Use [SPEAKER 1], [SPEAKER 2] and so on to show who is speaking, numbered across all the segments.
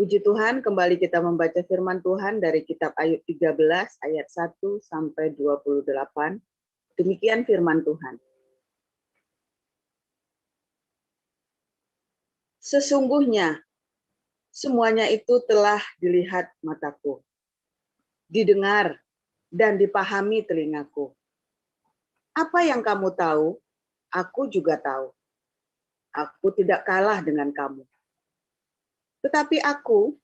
[SPEAKER 1] Puji Tuhan, kembali kita membaca firman Tuhan dari kitab Ayub 13 ayat 1 sampai 28. Demikian firman Tuhan. Sesungguhnya semuanya itu telah dilihat mataku, didengar dan dipahami telingaku. Apa yang kamu tahu, aku juga tahu. Aku tidak kalah dengan kamu. Tetapi aku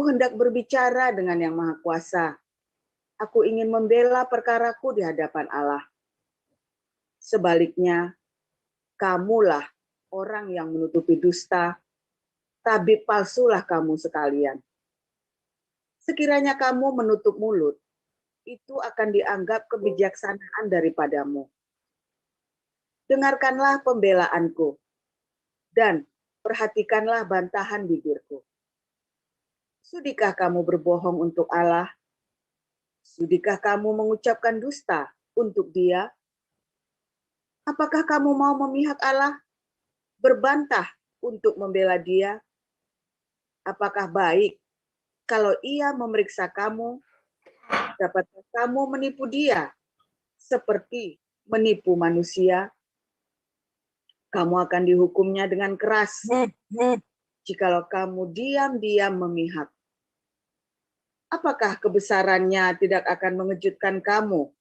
[SPEAKER 1] hendak berbicara dengan Yang Maha Kuasa. Aku ingin membela perkaraku di hadapan Allah. Sebaliknya, kamulah orang yang menutupi dusta, tabib palsulah kamu sekalian. Sekiranya kamu menutup mulut, itu akan dianggap kebijaksanaan daripadamu. Dengarkanlah pembelaanku, dan perhatikanlah bantahan bibirku. Sudikah kamu berbohong untuk Allah? Sudikah kamu mengucapkan dusta untuk Dia? Apakah kamu mau memihak Allah, berbantah untuk membela Dia? Apakah baik kalau Ia memeriksa kamu? Dapatkah kamu menipu Dia seperti menipu manusia? Kamu akan dihukumnya dengan keras jikalau kamu diam-diam memihak. Apakah kebesarannya tidak akan mengejutkan kamu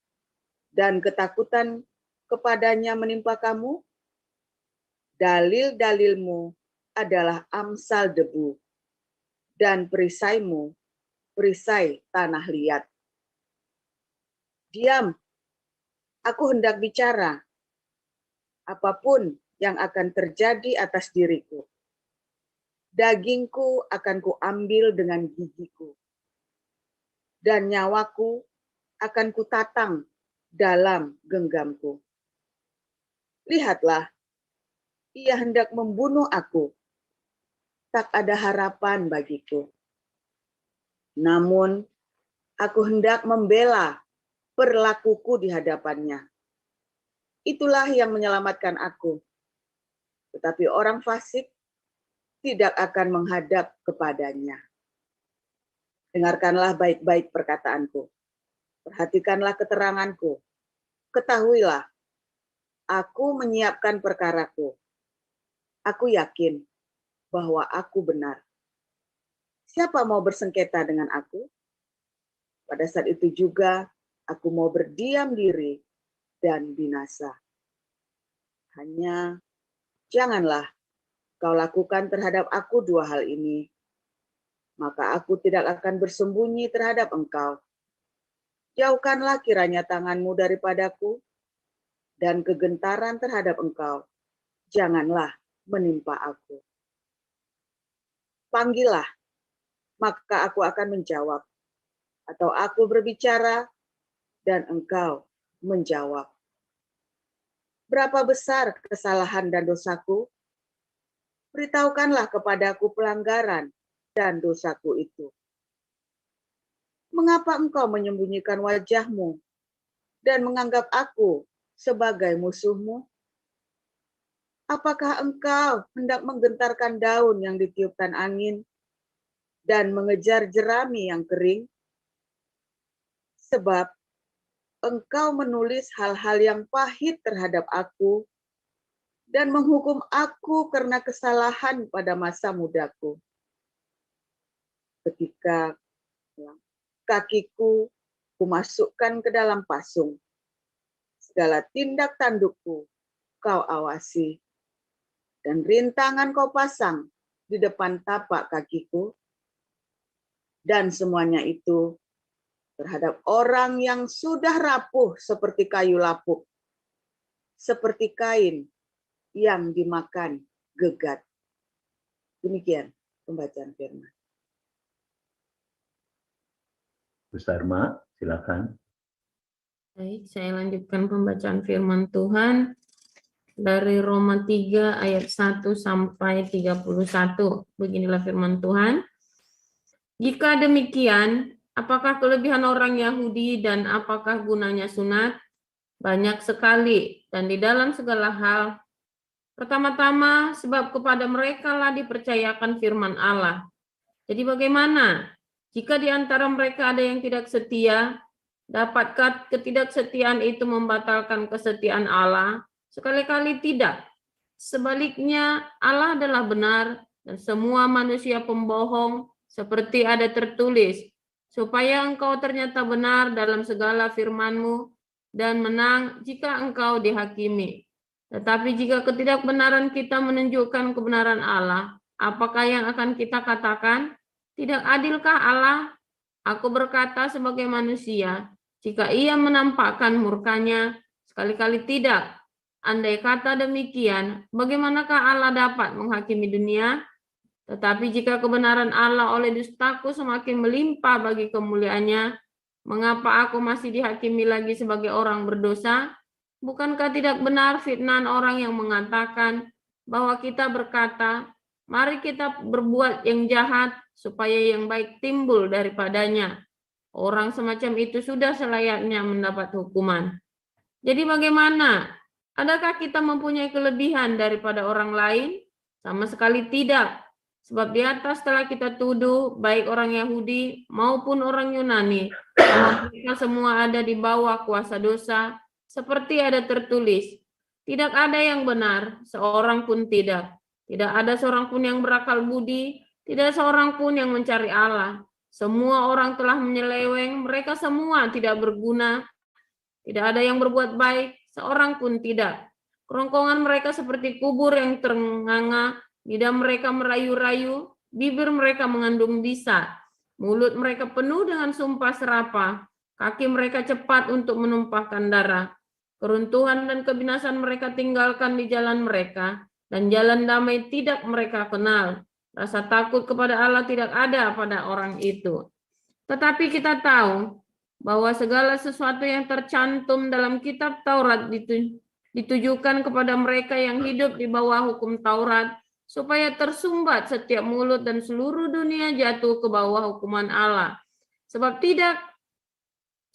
[SPEAKER 1] dan ketakutan kepadanya menimpa kamu? Dalil-dalilmu adalah amsal debu, dan perisaimu perisai tanah liat. Diam, aku hendak bicara. Apapun yang akan terjadi atas diriku, dagingku akan kuambil dengan gigiku, dan nyawaku akan kutatang dalam genggamku. Lihatlah, ia hendak membunuh aku. Tak ada harapan bagiku. Namun, aku hendak membela perlakuku di hadapannya. Itulah yang menyelamatkan aku. Tetapi orang fasik tidak akan menghadap kepadanya. Dengarkanlah baik-baik perkataanku. Perhatikanlah keteranganku. Ketahuilah, aku menyiapkan perkaraku. Aku yakin bahwa aku benar. Siapa mau bersengketa dengan aku? Pada saat itu juga aku mau berdiam diri dan binasa. Hanya janganlah kau lakukan terhadap aku dua hal ini, maka aku tidak akan bersembunyi terhadap engkau. Jauhkanlah kiranya tanganmu daripadaku, dan kegentaran terhadap engkau janganlah menimpa aku. Panggillah, maka aku akan menjawab, atau aku berbicara, dan engkau menjawab. Berapa besar kesalahan dan dosaku? Beritahukanlah kepadaku pelanggaran dan dosaku itu. Mengapa engkau menyembunyikan wajahmu dan menganggap aku sebagai musuhmu? Apakah engkau hendak menggentarkan daun yang ditiupkan angin dan mengejar jerami yang kering? Sebab engkau menulis hal-hal yang pahit terhadap aku dan menghukum aku karena kesalahan pada masa mudaku. Ketika kakiku kumasukkan ke dalam pasung, segala tindak tandukku kau awasi, dan rintangan kau pasang di depan tapak kakiku, dan semuanya itu terhadap orang yang sudah rapuh seperti kayu lapuk, seperti kain yang dimakan gegat. Demikian pembacaan firman.
[SPEAKER 2] Bu Sarma, silakan.
[SPEAKER 3] Baik, saya lanjutkan pembacaan firman Tuhan dari Roma 3 ayat 1 sampai 31. Beginilah firman Tuhan. Jika demikian, apakah kelebihan orang Yahudi dan apakah gunanya sunat? Banyak sekali, dan di dalam segala hal. Pertama-tama, sebab kepada mereka lah dipercayakan firman Allah. Jadi bagaimana jika di antara mereka ada yang tidak setia? Dapatkah ketidaksetiaan itu membatalkan kesetiaan Allah? Sekali-kali tidak. Sebaliknya, Allah adalah benar dan semua manusia pembohong, seperti ada tertulis, supaya engkau ternyata benar dalam segala firman-Mu dan menang jika engkau dihakimi. Tetapi jika ketidakbenaran kita menunjukkan kebenaran Allah, apakah yang akan kita katakan? Tidak adilkah Allah? Aku berkata sebagai manusia, jika ia menampakkan murkanya, sekali-kali tidak. Andai kata demikian, bagaimanakah Allah dapat menghakimi dunia? Tetapi jika kebenaran Allah oleh dustaku semakin melimpah bagi kemuliaannya, mengapa aku masih dihakimi lagi sebagai orang berdosa? Bukankah tidak benar fitnah orang yang mengatakan bahwa kita berkata, mari kita berbuat yang jahat supaya yang baik timbul daripadanya. Orang semacam itu sudah selayaknya mendapat hukuman. Jadi bagaimana? Adakah kita mempunyai kelebihan daripada orang lain? Sama sekali tidak. Sebab di atas telah kita tuduh, baik orang Yahudi maupun orang Yunani, bahwa mereka semua ada di bawah kuasa dosa, seperti ada tertulis, tidak ada yang benar, seorang pun tidak. Tidak ada seorang pun yang berakal budi, tidak seorang pun yang mencari Allah. Semua orang telah menyeleweng, mereka semua tidak berguna, tidak ada yang berbuat baik, seorang pun tidak. Kerongkongan mereka seperti kubur yang ternganga, lidah mereka merayu-rayu, bibir mereka mengandung bisa, mulut mereka penuh dengan sumpah serapah, kaki mereka cepat untuk menumpahkan darah. Keruntuhan dan kebinasan mereka tinggalkan di jalan mereka, dan jalan damai tidak mereka kenal. Rasa takut kepada Allah tidak ada pada orang itu. Tetapi kita tahu bahwa segala sesuatu yang tercantum dalam kitab Taurat ditujukan kepada mereka yang hidup di bawah hukum Taurat, supaya tersumbat setiap mulut dan seluruh dunia jatuh ke bawah hukuman Allah. Sebab tidak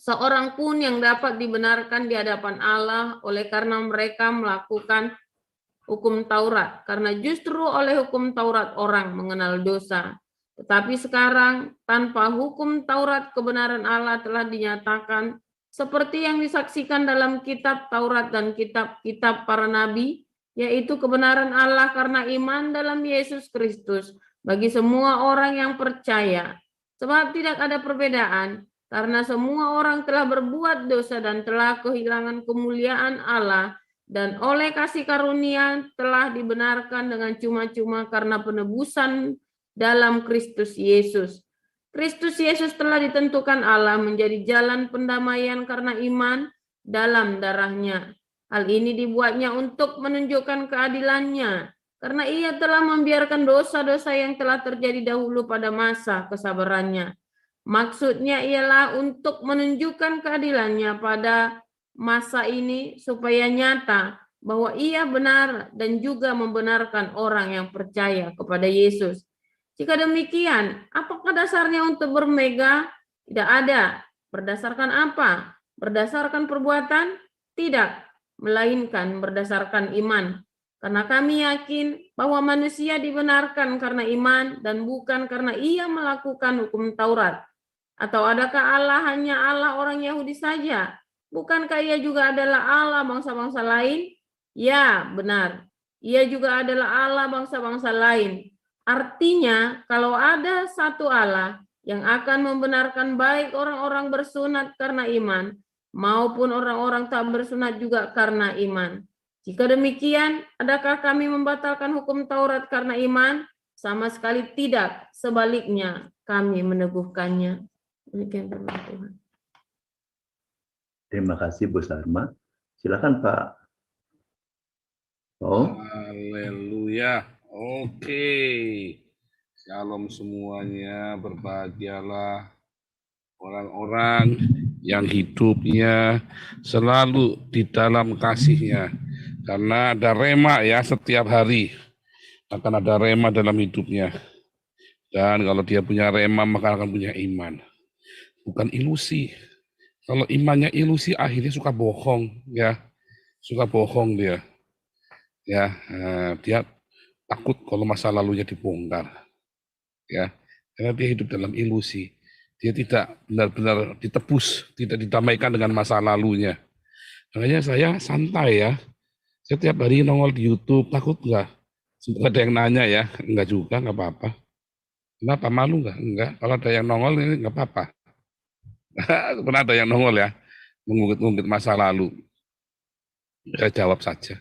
[SPEAKER 3] seorang pun yang dapat dibenarkan di hadapan Allah oleh karena mereka melakukan hukum Taurat, karena justru oleh hukum Taurat orang mengenal dosa. Tetapi sekarang tanpa hukum Taurat kebenaran Allah telah dinyatakan seperti yang disaksikan dalam kitab Taurat dan kitab-kitab para nabi, yaitu kebenaran Allah karena iman dalam Yesus Kristus bagi semua orang yang percaya. Sebab tidak ada perbedaan, karena semua orang telah berbuat dosa dan telah kehilangan kemuliaan Allah, dan oleh kasih karunia telah dibenarkan dengan cuma-cuma karena penebusan dalam Kristus Yesus. Kristus Yesus telah ditentukan Allah menjadi jalan pendamaian karena iman dalam darahnya. Hal ini dibuatnya untuk menunjukkan keadilannya, karena ia telah membiarkan dosa-dosa yang telah terjadi dahulu pada masa kesabarannya. Maksudnya ialah untuk menunjukkan keadilannya pada masa ini supaya nyata bahwa ia benar dan juga membenarkan orang yang percaya kepada Yesus. Jika demikian, apakah dasarnya untuk bermegah? Tidak ada. Berdasarkan apa? Berdasarkan perbuatan? Tidak, melainkan berdasarkan iman. Karena kami yakin bahwa manusia dibenarkan karena iman dan bukan karena ia melakukan hukum Taurat. Atau adakah Allah hanya Allah orang Yahudi saja? Bukankah ia juga adalah Allah bangsa-bangsa lain? Ya, benar. Ia juga adalah Allah bangsa-bangsa lain. Artinya, kalau ada satu Allah yang akan membenarkan baik orang-orang bersunat karena iman, maupun orang-orang tak bersunat juga karena iman. Jika demikian, adakah kami membatalkan hukum Taurat karena iman? Sama sekali tidak. Sebaliknya, kami meneguhkannya. Demikian firman Tuhan.
[SPEAKER 2] Terima kasih Bu Sarma. Silakan Pak. Oh.
[SPEAKER 4] Haleluya. Oke. Shalom semuanya. Berbahagialah orang-orang yang hidupnya selalu di dalam kasih-Nya. Karena ada rema ya setiap hari. Akan ada rema dalam hidupnya. Dan kalau dia punya rema maka akan punya iman. Bukan ilusi. Kalau imannya ilusi akhirnya suka bohong ya. Suka bohong dia. Ya, dia takut kalau masa lalunya dibongkar. Ya. Karena dia hidup dalam ilusi. Dia tidak benar-benar ditebus, tidak didamaikan dengan masa lalunya. Makanya saya santai ya. Saya tiap hari nongol di YouTube, takut nggak? Sempat ada yang nanya ya, enggak juga, nggak apa-apa. Kenapa, malu nggak? Enggak, kalau ada yang nongol ini nggak apa-apa. Pernah ada yang nongol ya, mengungkit-ungkit masa lalu. Saya jawab saja.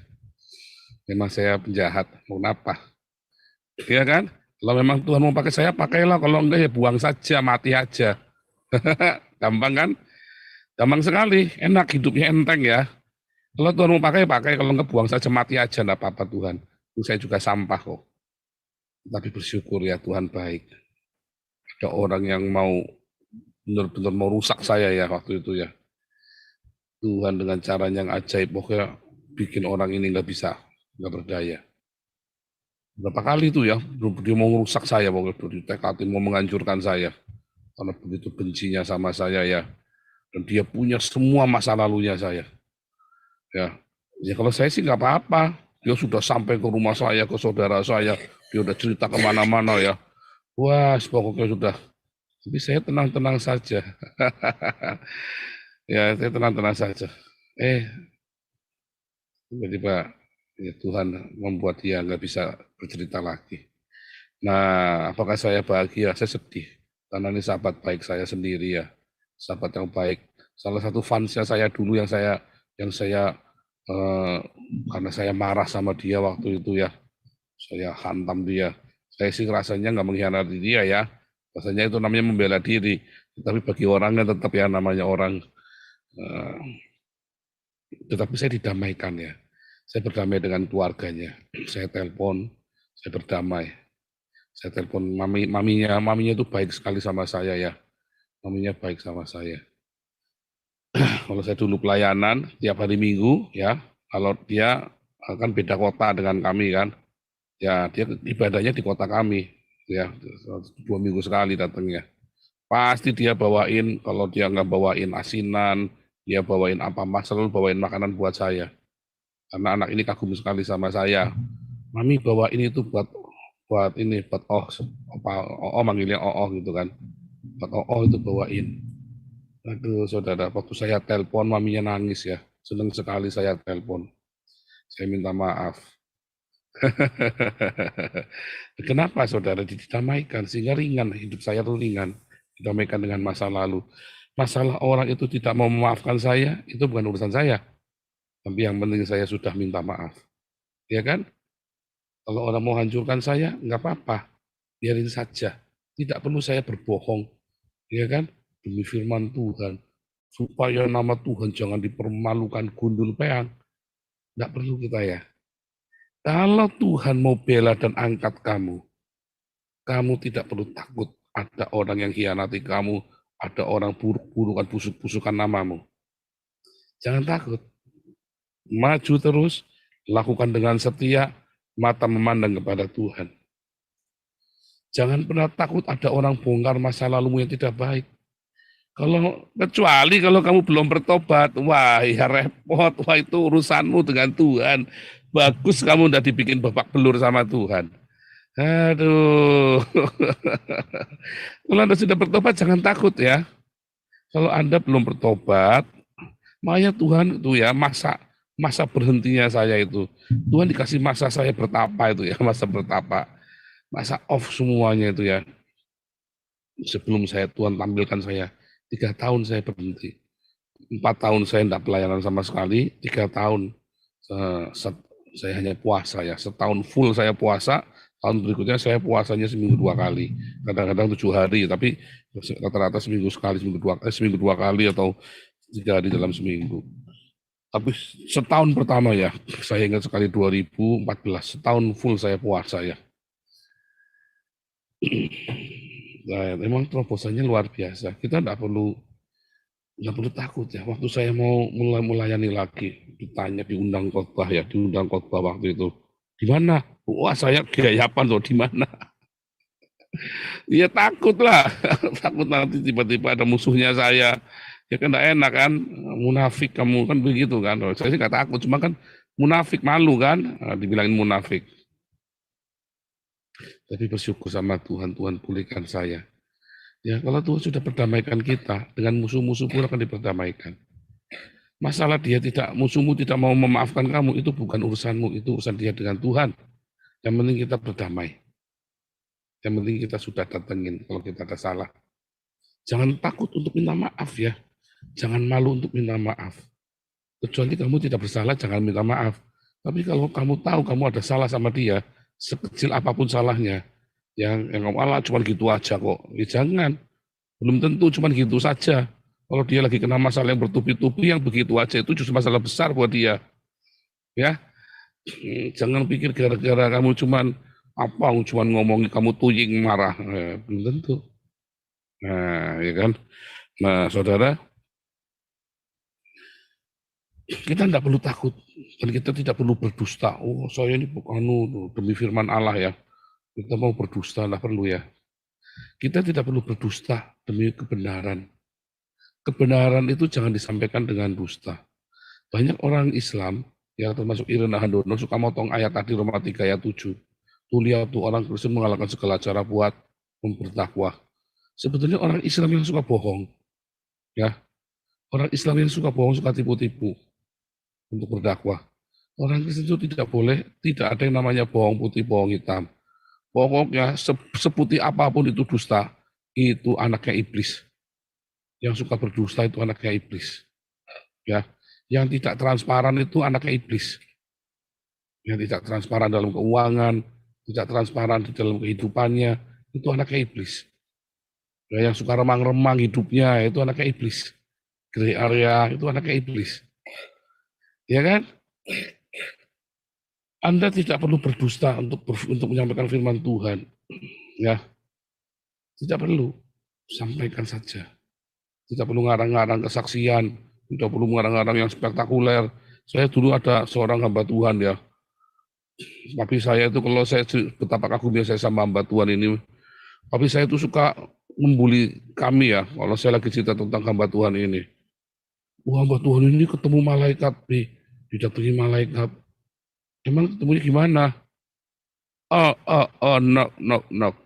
[SPEAKER 4] Memang saya penjahat, mau kenapa? Iya kan? Kalau memang Tuhan mau pakai saya, pakailah. Kalau enggak ya buang saja, mati aja. Gampang kan? Gampang sekali, enak, hidupnya enteng ya. Kalau Tuhan mau pakai, pakai. Kalau enggak buang saja, mati aja, enggak apa-apa Tuhan. Saya juga sampah kok. Tapi bersyukur ya, Tuhan baik. Ada orang yang mau benar-benar mau rusak saya ya waktu itu ya. Tuhan dengan caranya yang ajaib, pokoknya bikin orang ini nggak bisa, nggak berdaya. Berapa kali itu ya, dia mau merusak saya, pokoknya ditekatin mau menghancurkan saya. Karena begitu bencinya sama saya ya. Dan dia punya semua masa lalunya saya. Ya kalau saya sih nggak apa-apa. Dia sudah sampai ke rumah saya, ke saudara saya. Dia udah cerita kemana-mana ya. Wah, pokoknya sudah. Tapi saya tenang-tenang saja. Ya, saya tenang-tenang saja. Tiba-tiba ya Tuhan membuat dia nggak bisa bercerita lagi. Nah, apakah saya bahagia? Saya sedih. Karena ini sahabat baik saya sendiri ya. Sahabat yang baik. Salah satu fansnya saya dulu yang saya karena saya marah sama dia waktu itu ya. Saya hantam dia. Saya sih rasanya nggak mengkhianati dia ya. Rasanya itu namanya membela diri. Tapi bagi orangnya tetap ya namanya orang. Tetapi saya didamaikan ya. Saya berdamai dengan keluarganya. Saya telepon, saya berdamai. Saya telepon maminya itu baik sekali sama saya ya. Maminya baik sama saya. Kalau saya dulu pelayanan tiap hari Minggu ya, kalau dia akan beda kota dengan kami kan, ya dia ibadahnya di kota kami ya, 2 minggu sekali datangnya. Pasti dia bawain, kalau dia nggak bawain asinan, dia bawain apa, selalu bawain makanan buat saya. Karena anak ini kagum sekali sama saya. Mami bawain itu buat manggilnya gitu kan. Buat itu bawain. Aduh saudara, waktu saya telepon maminya nangis ya. Senang sekali saya telepon. Saya minta maaf. Kenapa saudara didamaikan? Sehingga ringan, hidup saya itu ringan. Didamaikan dengan masa lalu. Masalah orang itu tidak mau memaafkan saya, itu bukan urusan saya. Tapi yang penting saya sudah minta maaf. Ya kan? Kalau orang mau hancurkan saya, nggak apa-apa. Biarin saja. Tidak perlu saya berbohong. Ya kan? Demi firman Tuhan. Supaya nama Tuhan jangan dipermalukan gundul peang. Nggak perlu kita ya. Kalau Tuhan mau bela dan angkat kamu, kamu tidak perlu takut ada orang yang hianati kamu, ada orang buruk-burukan, busuk-busukan namamu. Jangan takut. Maju terus, lakukan dengan setia, mata memandang kepada Tuhan. Jangan pernah takut ada orang bongkar masa lalumu yang tidak baik. Kecuali kalau kamu belum bertobat, wah ya repot, wah itu urusanmu dengan Tuhan. Bagus kamu udah dibikin babak belur sama Tuhan. Aduh. Kalau Anda sudah bertobat jangan takut ya. Kalau Anda belum bertobat, makanya Tuhan itu ya masa berhentinya saya itu. Tuhan dikasih masa saya bertapa itu ya, masa bertapa. Masa off semuanya itu ya. Sebelum Tuhan tampilkan saya, 3 tahun saya berhenti. 4 tahun saya tidak pelayanan sama sekali, 3 tahun saya hanya puasa ya. Setahun full saya puasa, tahun berikutnya saya puasanya seminggu 2 kali. Kadang-kadang 7 hari, tapi rata-rata seminggu sekali, seminggu 2 kali atau 3 hari dalam seminggu. Tapi setahun pertama ya, saya ingat sekali 2014, setahun full saya puasa ya. Nah, memang terobosannya luar biasa. Kita nggak perlu takut ya. Waktu saya mau mulai melayani lagi, diundang khotbah waktu itu. Di mana? Wah, saya gayapan loh, di mana? Ya takut lah, takut nanti tiba-tiba ada musuhnya saya. Ya kan nggak enak kan, munafik kamu kan begitu kan. Saya sih nggak takut, cuma kan munafik malu kan, dibilangin munafik. tapi bersyukur sama Tuhan, Tuhan pulihkan saya. Ya, kalau Tuhan sudah perdamaikan kita, dengan musuh-musuh pun akan diperdamaikan. Masalah musuhmu tidak mau memaafkan kamu, itu bukan urusanmu, itu urusan dia dengan Tuhan. Yang penting kita berdamai. Yang penting kita sudah datengin kalau kita ada salah. Jangan takut untuk minta maaf ya. Jangan malu untuk minta maaf. Kecuali kamu tidak bersalah, jangan minta maaf. Tapi kalau kamu tahu kamu ada salah sama dia, sekecil apapun salahnya, yang kamu ala cuma gitu aja kok. Ya jangan. Belum tentu cuma gitu saja. Kalau dia lagi kena masalah yang bertubi-tubi, yang begitu aja itu justru masalah besar buat dia. Ya, jangan pikir gara-gara kamu cuman ngomongin kamu tuying marah. Belum tentu. Nah, ya kan. Nah, saudara, kita tidak perlu takut dan kita tidak perlu berdusta. Oh, saya ini bukan demi firman Allah ya. Kita mau berdusta, tidak perlu ya. Kita tidak perlu berdusta demi kebenaran. Kebenaran itu jangan disampaikan dengan dusta. Banyak orang Islam, ya termasuk Irena Handono, suka motong ayat tadi Roma 3 ayat 7. Tuh lihat tuh orang Kristen mengalahkan segala cara buat berdakwah. Sebetulnya orang Islam yang suka bohong. Ya, orang Islam yang suka bohong, suka tipu-tipu untuk berdakwah. Orang Kristen itu tidak boleh, tidak ada yang namanya bohong putih, bohong hitam. Pokoknya seputih apapun itu dusta, itu anaknya iblis. Yang suka berdusta itu anaknya iblis. Ya, yang tidak transparan itu anaknya iblis. Yang tidak transparan dalam keuangan, tidak transparan di dalam kehidupannya, itu anaknya iblis. Ya, yang suka remang-remang hidupnya, itu anaknya iblis. Grey area, itu anaknya iblis. Ya kan? Anda tidak perlu berdusta untuk menyampaikan firman Tuhan. Ya. Tidak perlu. Sampaikan saja. Tidak perlu ngarang-ngarang kesaksian, tidak perlu ngarang-ngarang yang spektakuler. Saya dulu ada seorang hamba Tuhan ya. Tapi saya itu kalau saya betapa kagumnya saya sama hamba Tuhan ini. Tapi saya itu suka membuli kami ya, kalau saya lagi cerita tentang hamba Tuhan ini. Wah, hamba Tuhan ini ketemu malaikat, didatangi malaikat. Emang ketemunya gimana?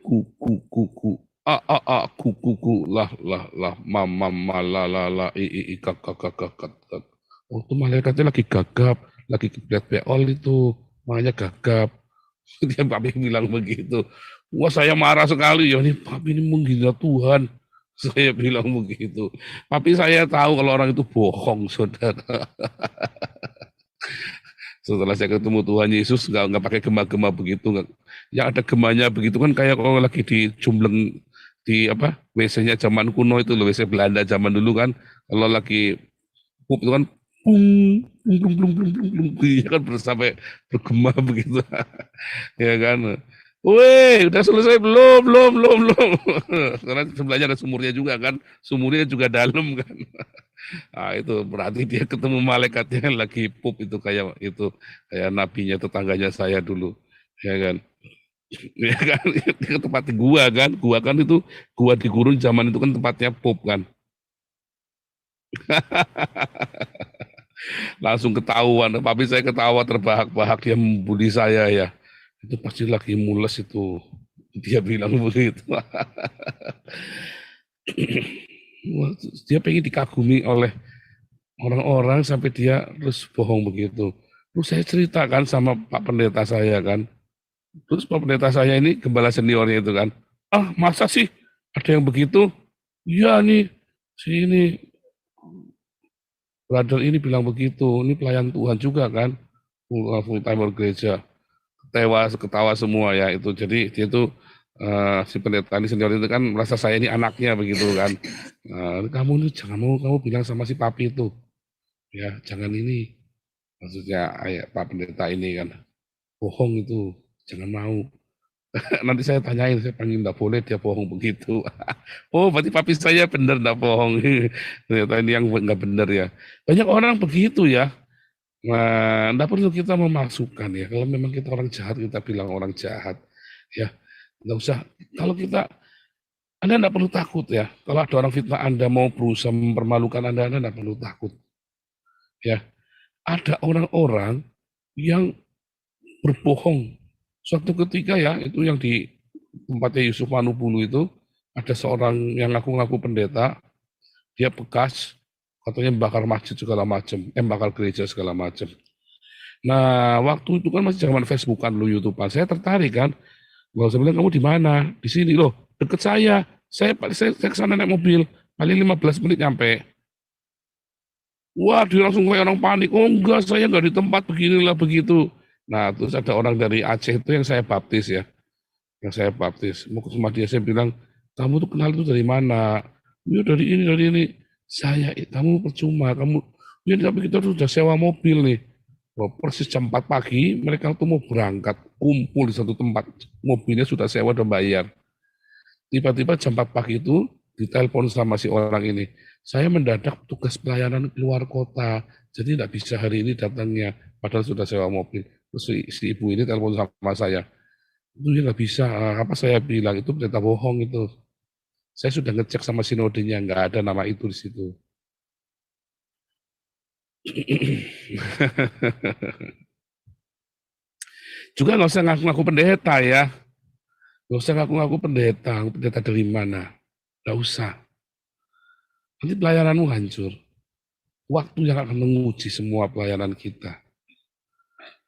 [SPEAKER 4] Ku. Ku. Lah, mama, la, kakak. Oh, itu malaikatnya lagi gagap, lagi keblet beol itu, makanya gagap. Dia papi bilang begitu. Wah, saya marah sekali, ya ini papi ini menghina Tuhan. Saya bilang begitu. Tapi saya tahu kalau orang itu bohong, saudara. Setelah saya ketemu Tuhan Yesus, nggak pakai gema-gema begitu. Yang ada gemanya begitu kan kayak kalau lagi dijumbleng di WC-nya zaman kuno itu loh, WC Belanda zaman dulu kan, kalau lagi pup itu kan ya kan sampai bergema begitu. Ya kan. Weh, udah selesai belum? Karena sebelahnya ada sumurnya juga kan, sumurnya juga dalam kan. Nah, itu berarti dia ketemu malaikatnya lagi pup itu kayak nabinya tetangganya saya dulu, ya kan. Ya kan, ke tempat gua kan itu gua di gurun zaman itu kan tempatnya pup kan. Langsung ketahuan, tapi saya ketawa terbahak-bahak, dia membuli saya ya. Itu pasti lagi mules itu, dia bilang begitu. Dia pengen dikagumi oleh orang-orang sampai dia terus bohong begitu. Terus saya ceritakan sama Pak Pendeta saya kan. Terus Pak Pendeta saya ini gembala seniornya itu kan. Ah, masa sih ada yang begitu? Iya nih, sini brother ini bilang begitu. Ini pelayan Tuhan juga kan, full timer gereja. Ketawa semua ya itu. Jadi dia itu si pendeta ini senior itu kan merasa saya ini anaknya begitu kan. Kamu ini jangan mau kamu bilang sama si papi itu, ya jangan ini. Maksudnya Pak Pendeta ini kan bohong itu, jangan mau. Nanti saya tanyain, saya panggil enggak boleh dia bohong begitu. Oh, berarti papi saya benar enggak bohong. Ternyata ini yang enggak benar ya. Banyak orang begitu ya. Nah, enggak perlu kita memasukkan ya. Kalau memang kita orang jahat, kita bilang orang jahat. Ya, enggak usah. Kalau Anda enggak perlu takut ya. Kalau ada orang fitnah Anda mau berusaha mempermalukan Anda enggak perlu takut. Ya, ada orang-orang yang berbohong. Suatu ketika ya, itu yang di tempatnya Yusuf Manubulu itu, ada seorang yang ngaku-ngaku pendeta, dia bekas, katanya bakar masjid segala macam, bakar gereja segala macam. Nah, waktu itu kan masih zaman Facebookan lu, YouTubean. Saya tertarik kan. Gak usah bilang kamu di mana? Di sini loh, deket saya. Saya ke sana naik mobil, paling 15 menit nyampe. Wah, dia langsung kayak orang panik. Oh enggak, saya nggak di tempat beginilah begitu. Nah, terus ada orang dari Aceh itu yang saya baptis ya. Yang saya baptis. Mau ke rumah dia, saya bilang, kamu tuh kenal itu dari mana? Ya dari ini. Saya, kamu percuma. Kamu, ya tapi kita sudah sewa mobil nih. Wah, persis jam 4 pagi, mereka tuh mau berangkat, kumpul di satu tempat. Mobilnya sudah sewa dan bayar. Tiba-tiba jam 4 pagi itu, ditelepon sama si orang ini. Saya mendadak tugas pelayanan keluar kota, jadi tidak bisa hari ini datangnya, padahal sudah sewa mobil. Terus si ibu ini telepon sama saya. Itu ya nggak bisa, apa saya bilang, itu berita bohong itu. Saya sudah ngecek sama sinodenya, nggak ada nama itu di situ. Juga nggak usah ngaku-ngaku pendeta ya. Nggak usah ngaku-ngaku pendeta dari mana. Nggak usah. Nanti pelayananmu hancur. Waktu yang akan menguji semua pelayanan kita.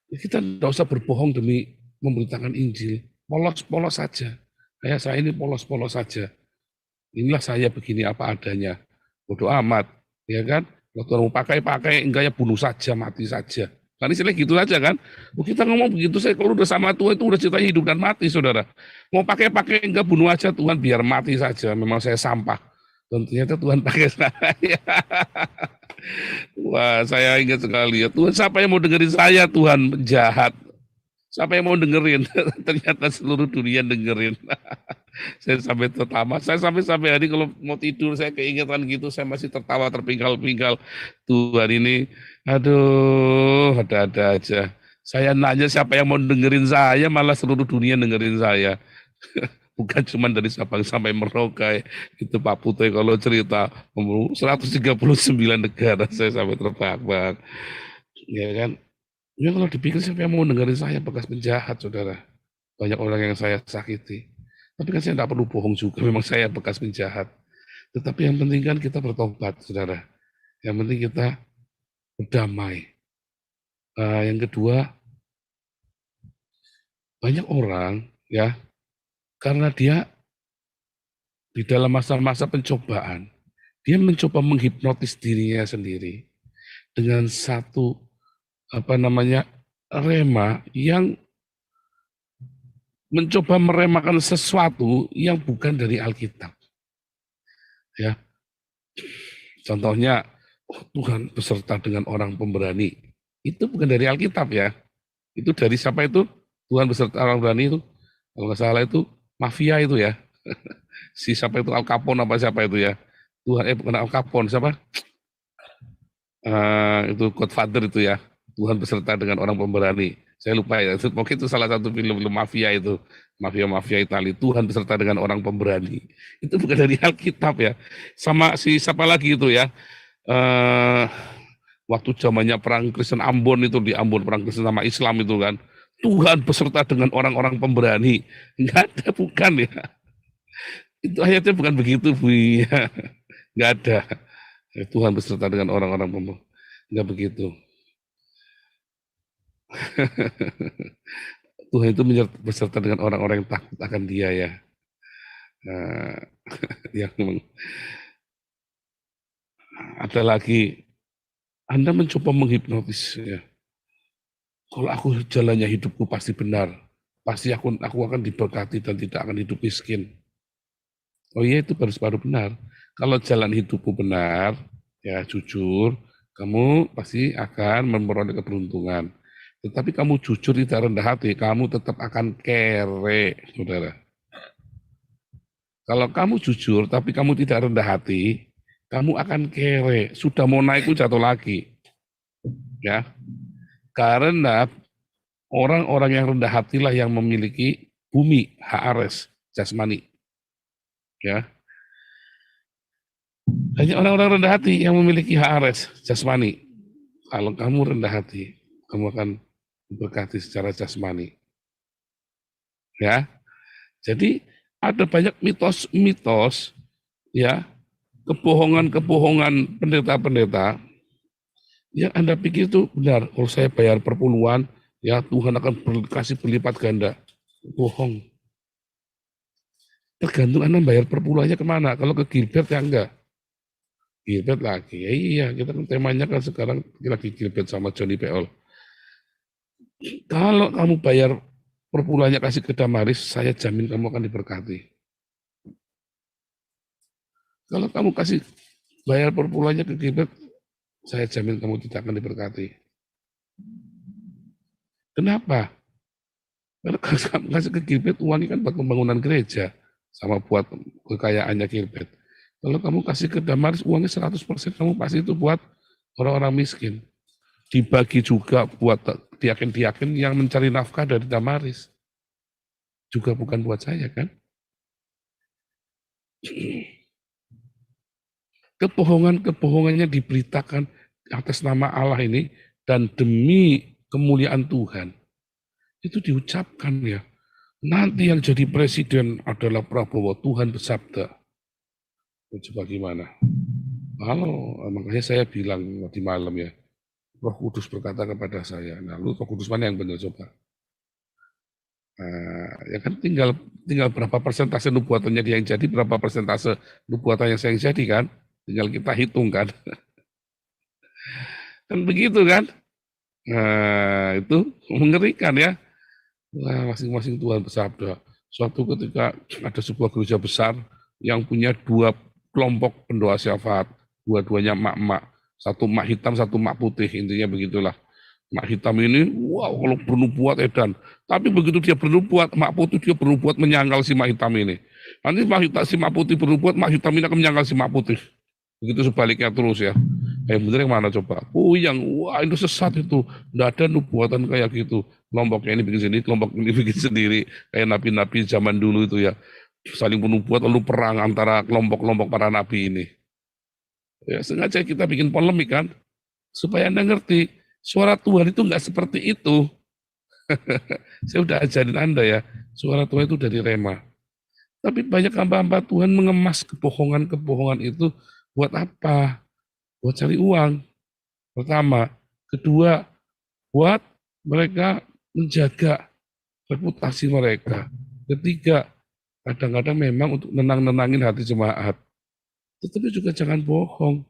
[SPEAKER 4] Kita nggak usah berbohong demi memberitakan Injil. Polos-polos saja. Kayak saya ini polos-polos saja. Inilah saya begini apa adanya. Bodoh amat. Ya kan? Kalau mau pakai, enggak ya bunuh saja, mati saja. Kan istilahnya gitu aja kan. Kita ngomong begitu, saya kalau udah sama Tuhan itu udah cerita hidup dan mati, saudara. Mau pakai, enggak bunuh aja Tuhan, biar mati saja. Memang saya sampah. Dan ternyata Tuhan pakai saya. Wah, saya ingat sekali ya. Tuhan, siapa yang mau dengerin saya, Tuhan jahat. Siapa yang mau dengerin? Ternyata seluruh dunia dengerin. Saya sampai tertawa. Saya sampai hari kalau mau tidur saya keingetan gitu, saya masih tertawa terpinggal-pinggal. Tuhan ini, aduh, ada-ada aja. Saya nanya siapa yang mau dengerin saya, malah seluruh dunia dengerin saya. Bukan cuma dari Sabang sampai Merauke. Itu Pak Putri kalau cerita 139 negara saya sampai terbang-bang. Ya kan? Ya kalau dipikir siapa yang mau dengerin saya, bekas penjahat, saudara. Banyak orang yang saya sakiti. Tapi kan saya tidak perlu bohong juga, memang saya bekas penjahat. Tetapi yang penting kan kita bertobat, saudara. Yang penting kita berdamai. Yang kedua, banyak orang ya, karena dia di dalam masa-masa pencobaan, dia mencoba menghipnotis dirinya sendiri dengan satu rema yang mencoba meremakan sesuatu yang bukan dari Alkitab. Ya. Contohnya, Tuhan beserta dengan orang pemberani. Itu bukan dari Alkitab ya. Itu dari siapa itu? Tuhan beserta orang pemberani itu. Kalau nggak salah itu mafia itu ya. Si siapa itu Al Capone apa siapa itu ya. Tuhan bukan Al Capone siapa? Itu Godfather itu ya. Tuhan beserta dengan orang pemberani. Saya lupa ya, mungkin itu salah satu film mafia itu, mafia Italia. Tuhan beserta dengan orang pemberani. Itu bukan dari Alkitab ya. Sama si siapa lagi itu ya, waktu zamannya perang Kristen Ambon itu, di Ambon perang Kristen sama Islam itu kan, Tuhan beserta dengan orang-orang pemberani. Enggak ada, bukan ya. Itu ayatnya bukan begitu, Bu. Enggak ada. Tuhan beserta dengan orang-orang pemberani. Enggak begitu. Tuhan itu beserta dengan orang-orang yang takut akan Dia ya. Yang ada lagi, Anda mencoba menghipnotis ya. Kalau aku jalannya hidupku pasti benar, pasti aku akan diberkati dan tidak akan hidup miskin. Oh iya, itu baru benar. Kalau jalan hidupmu benar, ya jujur, kamu pasti akan memperoleh keberuntungan. Tetapi kamu jujur tidak rendah hati, kamu tetap akan kere, saudara. Kalau kamu jujur tapi kamu tidak rendah hati, kamu akan kere. Sudah mau naik jatuh lagi, ya. Karena orang-orang yang rendah hatilah yang memiliki bumi, Haares, jasmani, ya. Hanya orang-orang rendah hati yang memiliki Haares, jasmani. Kalau kamu rendah hati, kamu akan diberkati secara jasmani. Ya. Jadi ada banyak mitos-mitos, ya, kebohongan-kebohongan pendeta-pendeta yang Anda pikir itu benar. Kalau saya bayar perpuluhan, ya Tuhan akan kasih berlipat ganda. Bohong. Tergantung Anda bayar perpuluhannya kemana. Kalau ke Gilbert ya enggak. Gilbert lagi. Ya iya, kita kan temanya kan sekarang lagi Gilbert sama Johnny Peol. Kalau kamu bayar perpuluhannya kasih ke Damaris, saya jamin kamu akan diberkati. Kalau kamu kasih bayar perpuluhannya ke Gilbert, saya jamin kamu tidak akan diberkati. Kenapa? Karena kalau kamu kasih ke Gilbert, uangnya kan buat pembangunan gereja, sama buat kekayaannya Gilbert. Kalau kamu kasih ke Damaris, uangnya 100% kamu pasti itu buat orang-orang miskin. Dibagi juga buat diaken-diaken yang mencari nafkah dari Damaris. Juga bukan buat saya kan. Kebohongan-kebohongannya diberitakan atas nama Allah ini dan demi kemuliaan Tuhan. Itu diucapkan ya. Nanti yang jadi presiden adalah Prabowo, Tuhan bersabda. Coba gimana? Kalau makanya saya bilang di malam ya, Roh Kudus berkata kepada saya. Nah, lu Roh Kudus mana yang benar coba? Nah, ya kan tinggal berapa persentase nubuatannya dia yang jadi, berapa persentase nubuatannya saya yang jadi kan? Tinggal kita hitung kan? Kan begitu kan? Nah, itu mengerikan ya. Nah, masing-masing Tuhan bersabda. Suatu ketika ada sebuah gereja besar yang punya dua kelompok pendoa syafaat, dua-duanya emak-emak, satu emak hitam, satu emak putih, intinya begitulah. Emak hitam ini, wow, kalau bernubuat edan, tapi begitu dia bernubuat, emak putih dia bernubuat menyangkal si emak hitam ini. Nanti si emak putih bernubuat, emak hitam ini akan menyangkal si emak putih. Begitu sebaliknya terus ya. Bener yang mana coba? Yang wah itu sesat itu, tidak ada nubuatan kayak gitu. Kelompoknya ini bikin sendiri, kelompok ini bikin sendiri, kayak nabi-nabi zaman dulu itu ya. Saling menubuat lalu perang antara kelompok-kelompok para nabi ini. Ya, sengaja kita bikin polemik kan, supaya Anda ngerti, suara Tuhan itu nggak seperti itu. Saya udah ajarin Anda ya, suara Tuhan itu dari Rema. Tapi banyak hamba-hamba Tuhan mengemas kebohongan-kebohongan itu buat apa? Buat cari uang, pertama. Kedua, buat mereka menjaga reputasi mereka. Ketiga, kadang-kadang memang untuk nenang-nenangin hati jemaat. Tetapi juga jangan bohong.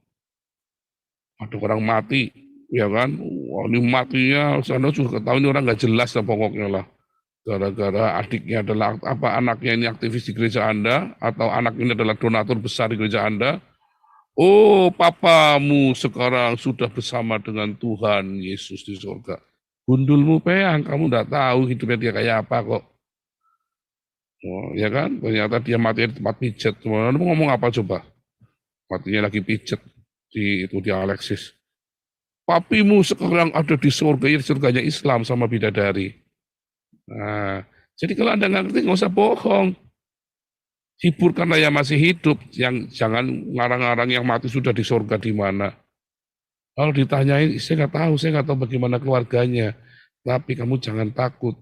[SPEAKER 4] Ada orang mati, ya kan? Wah, ini matinya, sana juga tahu ini orang nggak jelas lah pokoknya lah. Gara-gara adiknya adalah anaknya ini aktivis di gereja Anda, atau anak ini adalah donatur besar di gereja Anda. Oh, papamu sekarang sudah bersama dengan Tuhan Yesus di surga. Gundulmu peang, kamu nggak tahu hidupnya dia kayak apa kok. Oh, ya kan? Ternyata dia mati di tempat pijet. Lalu ngomong apa coba? Matinya lagi pijet di Alexis. Papimu sekarang ada di surga, ya surganya Islam sama bidadari. Nah, jadi kalau Anda nggak ngerti nggak usah bohong. Hibur karena yang masih hidup, yang jangan ngarang-ngarang yang mati sudah di surga di mana. Kalau ditanyain, saya nggak tahu bagaimana keluarganya. Tapi kamu jangan takut.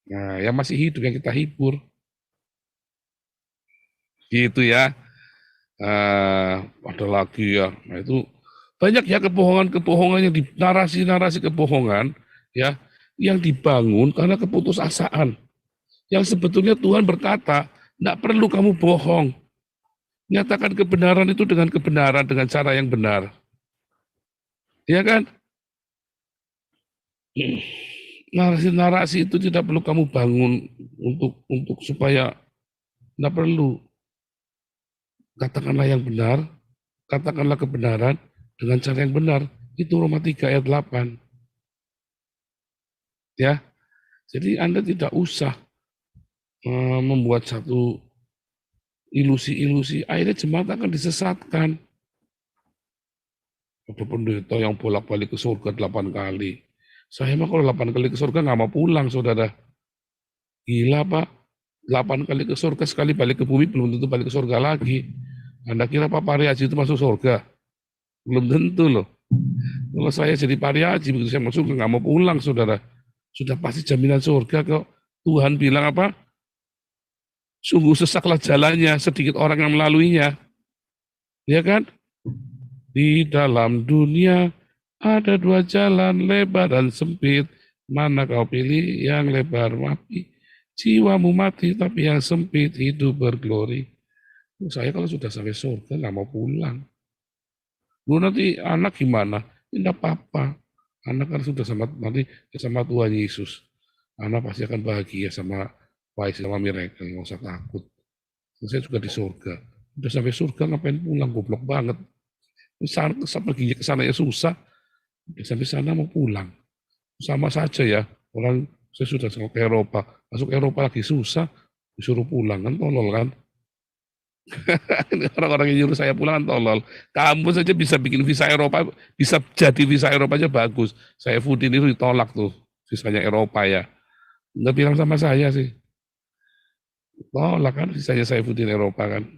[SPEAKER 4] Nah, yang masih hidup yang kita hibur. Gitu ya. Ada lagi ya. Nah, itu banyak ya kebohongan-kebohongan yang narasi-narasi kebohongan ya yang dibangun karena keputusasaan. Yang sebetulnya Tuhan berkata, tidak perlu kamu bohong. Nyatakan kebenaran itu dengan kebenaran, dengan cara yang benar. Ya kan? Narasi-narasi itu tidak perlu kamu bangun untuk supaya tidak perlu. Katakanlah yang benar, katakanlah kebenaran dengan cara yang benar. Itu Roma 3 ayat 8. Ya. Jadi Anda tidak usah membuat satu ilusi-ilusi, akhirnya jemaat akan disesatkan. Ada pendeta yang bolak-balik ke surga 8 kali. Saya mah kalau 8 kali ke surga nggak mau pulang, saudara. Gila, Pak. 8 kali ke surga, sekali balik ke bumi, belum tentu balik ke surga lagi. Anda kira Pak Pariaji itu masuk surga? Belum tentu loh. Kalau saya jadi Pariaji, begitu saya masuk nggak mau pulang, saudara. Sudah pasti jaminan surga kok. Tuhan bilang apa? Sungguh sesaklah jalannya, sedikit orang yang melaluinya. Ya kan? Di dalam dunia ada dua jalan, lebar dan sempit. Mana kau pilih yang lebar mati? Jiwamu mati, tapi yang sempit hidup berglori. Saya kalau sudah sampai surga nggak mau pulang. Lu nanti anak gimana? Tidak apa-apa. Anak kan sudah nanti sama Tuhan Yesus. Anak pasti akan bahagia sama Wise sama Miracle, nggak usah takut. Saya juga di surga. Udah sampai surga ngapain pulang? Goblok banget. Pergi ke sana ya susah. Udah sampai sana mau pulang. Sama saja ya. Orang saya sudah ke Eropa. Masuk Eropa lagi susah. Disuruh pulang kan tolol kan. Orang-orang yang nyuruh saya pulang kan tolol. Kamu saja bisa bikin visa Eropa, bisa jadi visa Eropa aja bagus. Saya Foodin itu ditolak tuh, visanya Eropa ya. Nggak bilang sama saya sih. Tolak kan visanya saya Foodin Eropa kan.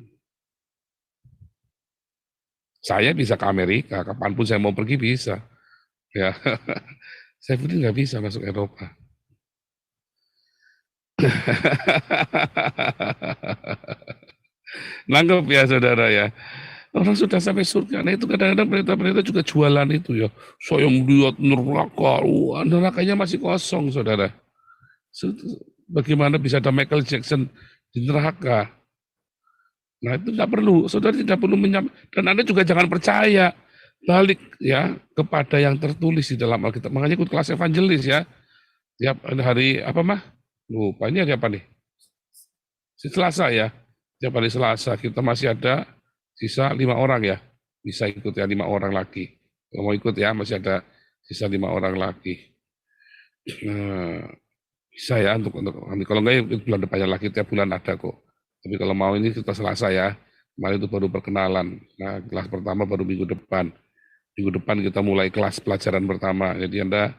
[SPEAKER 4] Saya bisa ke Amerika, kapanpun saya mau pergi bisa. Ya, saya Foodin nggak bisa masuk Eropa. Nangkep ya saudara ya. Orang sudah sampai surga. Nah itu kadang-kadang pendeta-pendeta juga jualan itu ya. Saya melihat neraka. Nerakanya masih kosong saudara. Bagaimana bisa ada Michael Jackson di neraka? Nah itu tidak perlu. Saudara tidak perlu dan Anda juga jangan percaya. Balik ya kepada yang tertulis di dalam Alkitab. Makanya ikut kelas evangelis ya. Tiap hari apa mah? Lupa ini hari apa nih? Selasa ya. Tiap hari Selasa kita masih ada sisa 5 orang ya, bisa ikut ya 5 orang lagi. Kalau mau ikut ya masih ada sisa 5 orang lagi. Nah, bisa ya untuk nanti. Kalau enggak ya bulan depannya lagi, tiap bulan ada kok. Tapi kalau mau ini kita Selasa ya. Kemarin itu baru perkenalan. Nah, kelas pertama baru minggu depan. Minggu depan kita mulai kelas pelajaran pertama. Jadi Anda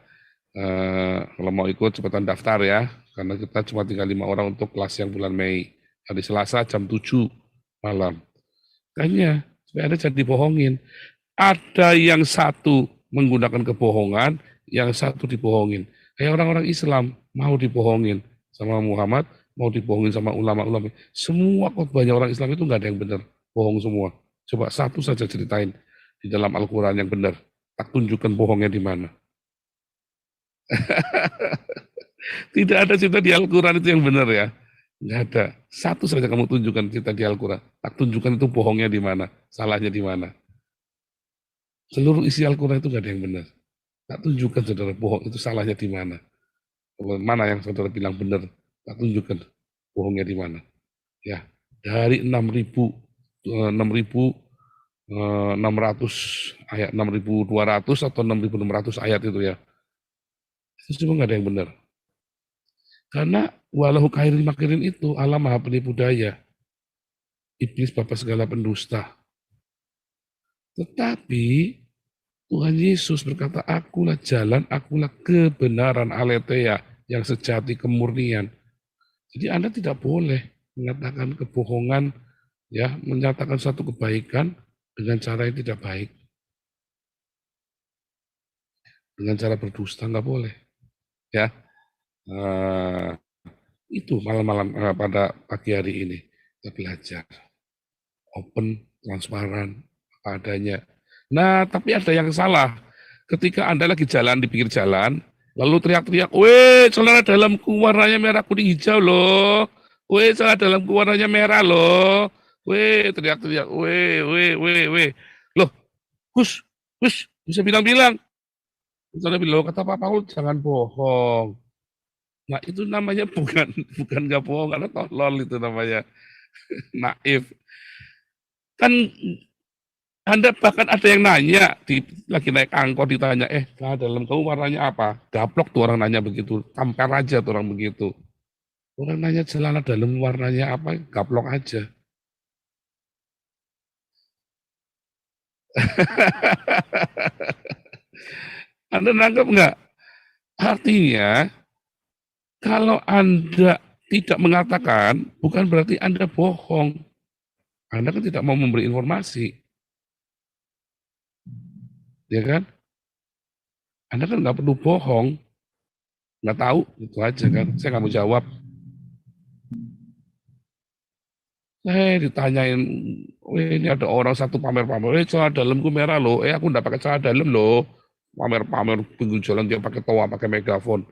[SPEAKER 4] kalau mau ikut cepetan daftar ya, karena kita cuma tinggal 5 orang untuk kelas yang bulan Mei. Hari Selasa jam 7 malam. Makanya, supaya Anda jangan dibohongin. Ada yang satu menggunakan kebohongan, yang satu dibohongin. Kayak orang-orang Islam, mau dibohongin sama Muhammad, mau dibohongin sama ulama-ulama. Semua khotbahnya orang Islam itu nggak ada yang benar. Bohong semua. Coba satu saja ceritain di dalam Al-Quran yang benar. Tak tunjukkan bohongnya di mana. Tidak ada cerita di Al-Quran itu yang benar ya. Nggak ada. Satu saja kamu tunjukkan cerita di Al-Quran. Tak tunjukkan itu bohongnya di mana, salahnya di mana. Seluruh isi Al-Quran itu nggak ada yang benar. Tak tunjukkan saudara bohong itu salahnya di mana. Mana yang saudara bilang benar, tak tunjukkan bohongnya di mana. Ya, dari 6.600 ayat, 6.200 atau 6.600 ayat itu ya. Itu semua nggak ada yang benar. Karena walau kairin makirin itu Allah maha penipu daya. Iblis bapa segala pendusta. Tetapi Tuhan Yesus berkata, akulah jalan, akulah kebenaran, aletheia, yang sejati kemurnian. Jadi Anda tidak boleh mengatakan kebohongan, ya, menyatakan satu kebaikan dengan cara yang tidak baik. Dengan cara berdusta nggak boleh. Ya. Itu malam-malam pada pagi hari ini kita belajar open, transparan, apa adanya. Nah, tapi ada yang salah. Ketika Anda lagi jalan di pinggir jalan, lalu teriak-teriak, "Weh, celana dalamku warnanya merah kuning hijau loh. Weh, celana dalamku warnanya merah loh. Weh," teriak-teriak, "weh. Loh, Gus, bisa bilang-bilang." Misalnya bilang, kata Pak Paul, jangan bohong. Nah itu namanya bukan nggak bohong, karena tolol itu namanya. Naif. Kan Anda bahkan ada yang nanya, lagi naik angkot ditanya, celana dalam kamu warnanya apa? Gaplok tuh orang nanya begitu, tampar aja tuh orang begitu. Orang nanya celana dalam warnanya apa, gaplok aja. Anda nangkep nggak? Artinya, kalau Anda tidak mengatakan, bukan berarti Anda bohong. Anda kan tidak mau memberi informasi. Ya kan? Anda kan nggak perlu bohong. Nggak tahu, itu aja kan. Saya nggak mau jawab. Ditanyain, ini ada orang satu pamer-pamer, celana dalamku merah loh, aku enggak pakai celana dalam loh. Pamer-pamer pinggir jalan dia pakai toa, pakai megafon.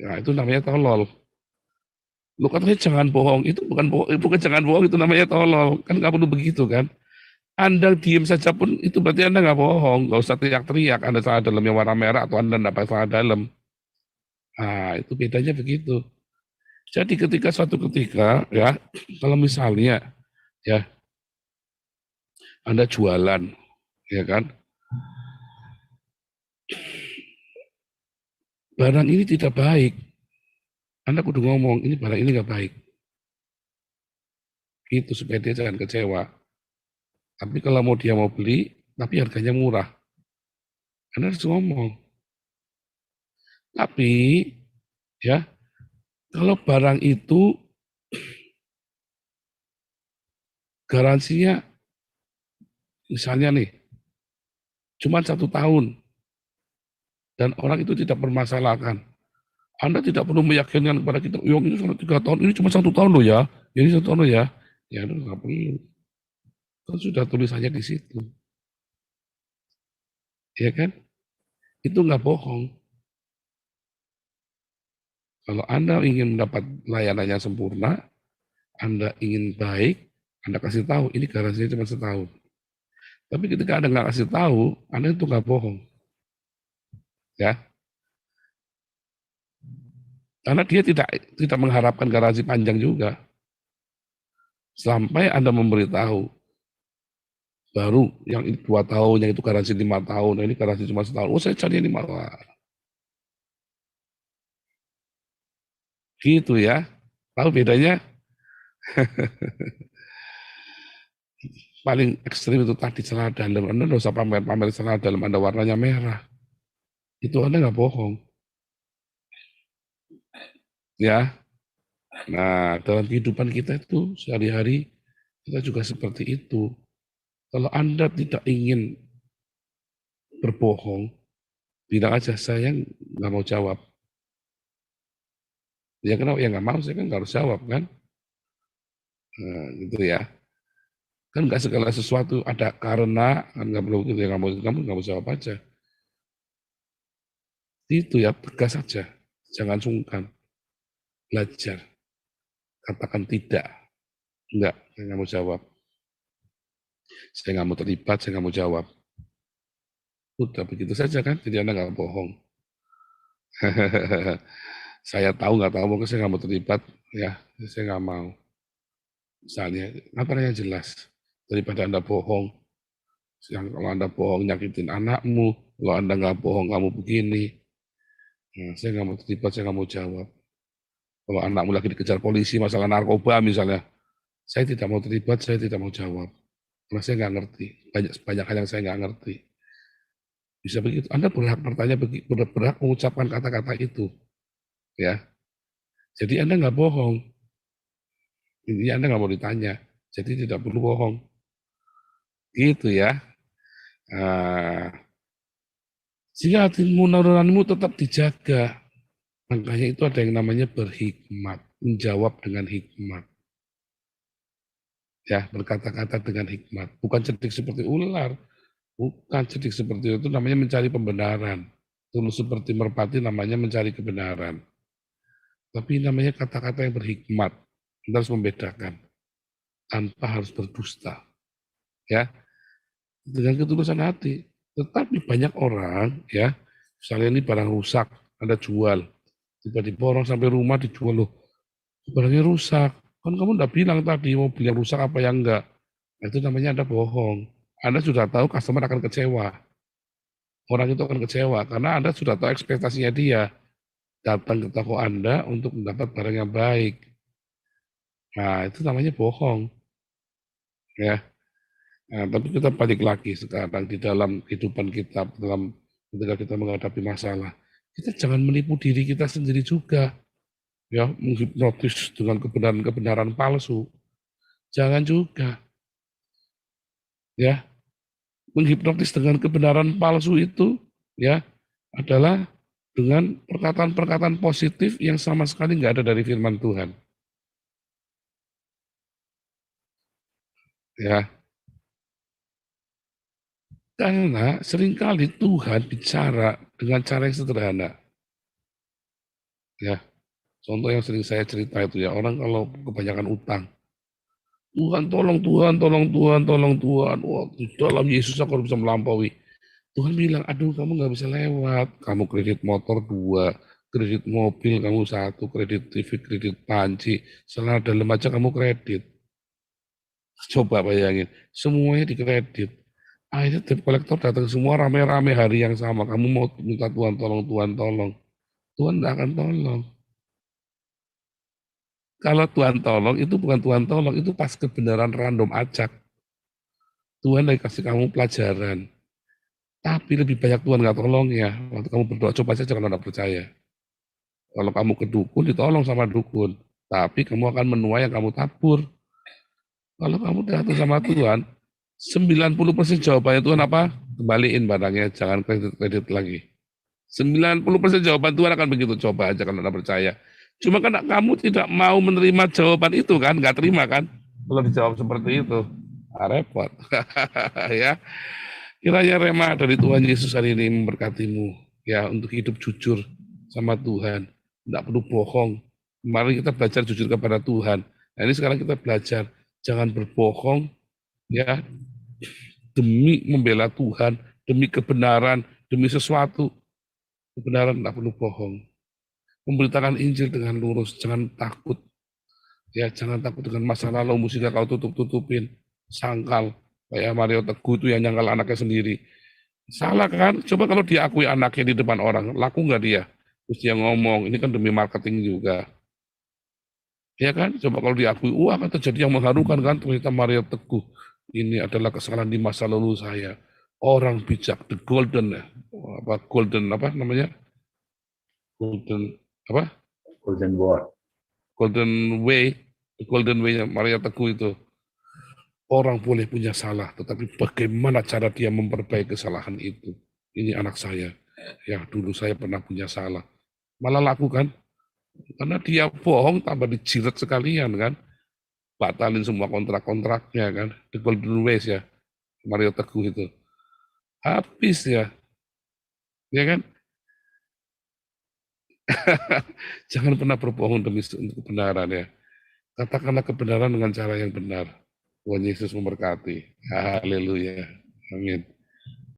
[SPEAKER 4] Nah, itu namanya tolol. Lu katanya jangan bohong, itu bukan jangan bohong, itu namanya tolol. Kan nggak perlu begitu kan. Anda diem saja pun itu berarti Anda nggak bohong, nggak usah teriak-teriak. Anda celana dalam yang warna merah atau Anda nggak pakai celana dalam. Nah, itu bedanya begitu. Jadi suatu ketika ya, kalau misalnya ya Anda jualan, ya kan, barang ini tidak baik, Anda kudu ngomong ini barang ini nggak baik. Gitu supaya dia jangan kecewa. Tapi kalau dia mau beli, tapi harganya murah, Anda harus ngomong. Tapi ya, kalau barang itu garansinya misalnya nih cuma 1 tahun dan orang itu tidak permasalahkan, Anda tidak perlu meyakinkan kepada kita, yang ini selama 3 tahun, ini cuma 1 tahun loh ya, ini 1 tahun loh ya, ya itu nggak perlu. Kan sudah tulisannya di situ, ya kan? Itu nggak bohong. Kalau Anda ingin mendapat layanan yang sempurna, Anda ingin baik, Anda kasih tahu ini garansinya cuma 1 tahun. Tapi ketika Anda nggak kasih tahu, Anda itu nggak bohong, ya. Karena dia tidak mengharapkan garansi panjang juga. Sampai Anda memberitahu, baru yang 2 tahun, yang itu garansi 5 tahun, nah ini garansi cuma 1 tahun. Oh, saya cari 5 tahun. Gitu ya. Tahu bedanya? Paling ekstrim itu tadi celana dalam. Anda nggak usah pamer celana dalam Anda warnanya merah. Itu Anda nggak bohong. Ya. Nah, dalam kehidupan kita itu sehari-hari kita juga seperti itu. Kalau Anda tidak ingin berbohong, bilang aja saya nggak mau jawab. Ya kenapa? Ya nggak mau, saya kan nggak harus jawab kan. Nah, gitu ya. Kan nggak segala sesuatu ada karena, kan nggak perlu gitu ya, kamu nggak mau jawab aja. Itu ya, tegas saja. Jangan sungkan. Belajar. Katakan tidak. Enggak, saya nggak mau jawab. Saya nggak mau terlibat, saya nggak mau jawab. Udah begitu saja kan, jadi Anda nggak bohong. Saya tahu nggak tahu, mungkin saya nggak mau terlibat, ya saya nggak mau. Misalnya, apa yang jelas daripada Anda bohong. Kalau Anda bohong nyakitin anakmu, kalau Anda nggak bohong kamu begini. Nah, saya nggak mau terlibat, saya nggak mau jawab. Kalau anakmu lagi dikejar polisi masalah narkoba misalnya, saya tidak mau terlibat, saya tidak mau jawab. Karena saya nggak ngerti, banyak hal yang saya nggak ngerti. Bisa begitu, Anda berhak bertanya, berhak mengucapkan kata-kata itu. Ya, jadi Anda nggak bohong. Intinya Anda nggak mau ditanya, jadi tidak perlu bohong. Gitu ya. Jika hatimu nuranimu tetap dijaga, makanya itu ada yang namanya berhikmat, menjawab dengan hikmat. Ya, berkata-kata dengan hikmat, bukan cerdik seperti ular, bukan cerdik seperti itu, namanya mencari pembenaran. Tulus seperti merpati namanya mencari kebenaran. Tapi namanya kata-kata yang berhikmat, kita harus membedakan tanpa harus berdusta. Ya, dengan ketulusan hati. Tetapi banyak orang, ya, misalnya ini barang rusak, Anda jual, tiba-tiba orang sampai rumah dijual, loh, barangnya rusak. Kan kamu enggak bilang tadi mau beli yang rusak apa yang enggak. Nah, itu namanya Anda bohong. Anda sudah tahu customer akan kecewa. Orang itu akan kecewa karena Anda sudah tahu ekspektasinya dia. Datang ke toko Anda untuk mendapat barang yang baik. Nah, itu namanya bohong. Ya. Nah, tapi kita balik lagi sekarang di dalam kehidupan kita, ketika kita menghadapi masalah, kita jangan menipu diri kita sendiri juga. Ya, menghipnotis dengan kebenaran palsu. Jangan juga. Ya, menghipnotis dengan kebenaran palsu itu ya adalah dengan perkataan-perkataan positif yang sama sekali nggak ada dari firman Tuhan. Ya. Karena seringkali Tuhan bicara dengan cara yang sederhana. Ya. Contoh yang sering saya cerita itu ya, orang kalau kebanyakan utang, Tuhan tolong, Tuhan tolong, Tuhan tolong, Tuhan. Wah, di dalam Yesus aku harus bisa melampaui. Tuhan bilang, aduh kamu nggak bisa lewat. Kamu kredit motor 2, kredit mobil kamu 1, kredit TV, kredit panci, celana dalam aja kamu kredit. Coba bayangin, semuanya dikredit. Akhirnya debt collector datang semua rame-rame hari yang sama. Kamu mau minta Tuhan tolong, Tuhan tolong. Tuhan nggak akan tolong. Kalau Tuhan tolong, itu bukan Tuhan tolong, itu pas kebenaran random acak. Tuhan lagi kasih kamu pelajaran. Tapi lebih banyak Tuhan nggak tolong ya. Waktu kamu berdoa, coba saja kalau nggak percaya. Kalau kamu ke dukun, ditolong sama dukun. Tapi kamu akan menuai yang kamu tabur. Kalau kamu datang sama Tuhan, 90% jawabannya Tuhan apa? Kembaliin barangnya, jangan kredit-kredit lagi. 90% jawaban Tuhan akan begitu. Coba aja kalau nggak percaya. Cuma kan kamu tidak mau menerima jawaban itu kan, nggak terima kan? Kalau dijawab seperti itu, repot. Ya, kiranya rema dari Tuhan Yesus hari ini memberkatimu ya untuk hidup jujur sama Tuhan, tidak perlu bohong. Mari kita belajar jujur kepada Tuhan. Nah ini sekarang kita belajar jangan berbohong ya demi membela Tuhan, demi kebenaran, demi sesuatu. Kebenaran tidak perlu bohong. Memberitakan Injil dengan lurus, jangan takut. Ya, jangan takut dengan masa lalu musiknya kau tutup-tutupin, sangkal. Kayak Mario Teguh itu yang nyangkal anaknya sendiri. Salah kan? Coba kalau diakui anaknya di depan orang, laku nggak dia? Terus dia ngomong, ini kan demi marketing juga. Ya kan? Coba kalau diakui, wah akan terjadi yang mengharukan kan? Ternyata Mario Teguh, ini adalah kesalahan di masa lalu saya. Orang bijak, the golden, golden apa namanya? Golden apa?
[SPEAKER 2] Golden Word.
[SPEAKER 4] Golden Way, Golden Way-nya Maria Teguh itu. Orang boleh punya salah, tetapi bagaimana cara dia memperbaiki kesalahan itu? Ini anak saya, ya dulu saya pernah punya salah. Malah lakukan, karena dia bohong tambah dijilat sekalian kan. Batalin semua kontrak-kontraknya kan. The Golden Ways ya, Maria Teguh itu. Habis ya, ya kan? Jangan pernah berbohong demi untuk kebenaran ya. Katakanlah kebenaran dengan cara yang benar. Tuhan Yesus memberkati. Haleluya. Amin.